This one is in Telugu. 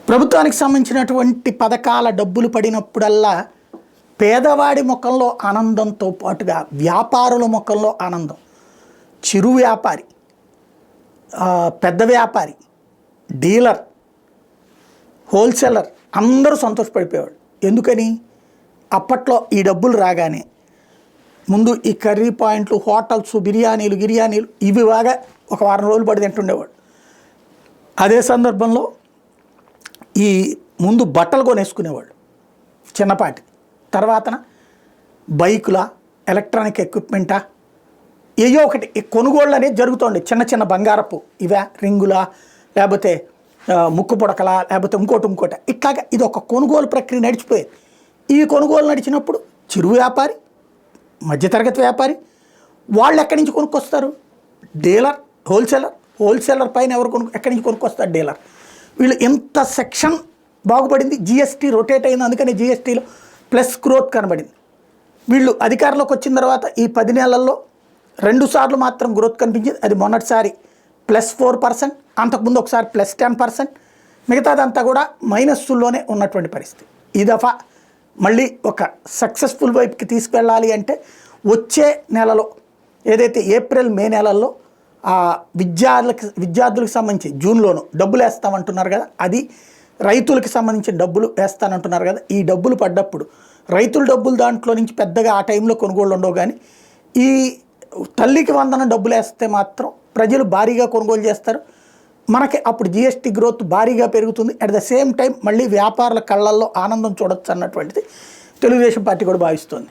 ప్రభుత్వానికి సంబంధించినటువంటి పథకాల డబ్బులు పడినప్పుడల్లా పేదవాడి ముఖంలో ఆనందంతో పాటుగా వ్యాపారుల ముఖంలో ఆనందం. చిరు వ్యాపారి, పెద్ద వ్యాపారి, డీలర్, హోల్సేలర్ అందరూ సంతోషపడిపోయేవాడు. ఎందుకని? అప్పట్లో ఈ డబ్బులు రాగానే ముందు ఈ కర్రీ పాయింట్లు, హోటల్స్, బిర్యానీలు ఇవి బాగా ఒక వారం రోజులు పడి తింటుండేవాడు. అదే సందర్భంలో ఈ ముందు బట్టలు కొనేసుకునేవాళ్ళు చిన్నపాటి, తర్వాతన బైకులా, ఎలక్ట్రానిక్ ఎక్విప్మెంటా, ఏయో ఒకటి కొనుగోళ్ళు అనేది జరుగుతుండే. చిన్న చిన్న బంగారపు ఇవా, రింగులా, లేకపోతే ముక్కు పుడకలా, లేకపోతే ఇంకోటి ఇట్లాగా ఇది ఒక కొనుగోలు ప్రక్రియ నడిచిపోయేది. ఈ కొనుగోలు నడిచినప్పుడు చిరు వ్యాపారి, మధ్యతరగతి వ్యాపారి వాళ్ళు ఎక్కడి నుంచి కొనుక్కొస్తారు? డీలర్, హోల్సేలర్ పైన ఎక్కడి నుంచి కొనుక్కొస్తారు? డీలర్. వీళ్ళు ఎంత సెక్షన్ బాగుపడింది, జిఎస్టీ రొటేట్ అయింది, అందుకని జిఎస్టీలో ప్లస్ గ్రోత్ కనబడింది. వీళ్ళు అధికారంలోకి వచ్చిన తర్వాత ఈ 10 నెలల్లో 2 సార్లు మాత్రం గ్రోత్ కనిపించింది. అది మొన్నటిసారి +4%, అంతకుముందు ఒకసారి +10%, మిగతాదంతా కూడా మైనస్సుల్లోనే ఉన్నటువంటి పరిస్థితి. ఈ దఫా మళ్ళీ ఒక సక్సెస్ఫుల్ వైపుకి తీసుకెళ్ళాలి అంటే వచ్చే నెలలో ఏదైతే ఏప్రిల్ మే నెలల్లో విద్యార్థులకు సంబంధించి జూన్లోనూ డబ్బులు వేస్తామంటున్నారు కదా, అది రైతులకు సంబంధించిన డబ్బులు వేస్తానంటున్నారు కదా, ఈ డబ్బులు పడ్డప్పుడు రైతుల డబ్బులు దాంట్లో నుంచి పెద్దగా ఆ టైంలో కొనుగోళ్ళు ఉండవు. కానీ ఈ తల్లికి వందనం డబ్బులు వేస్తే మాత్రం ప్రజలు భారీగా కొనుగోలు చేస్తారు. మనకి అప్పుడు జిఎస్టీ గ్రోత్ భారీగా పెరుగుతుంది. అట్ ద సేమ్ టైం మళ్ళీ వ్యాపారుల కళ్ళల్లో ఆనందం చూడొచ్చు అన్నటువంటిది తెలుగుదేశం పార్టీ కూడా భావిస్తుంది.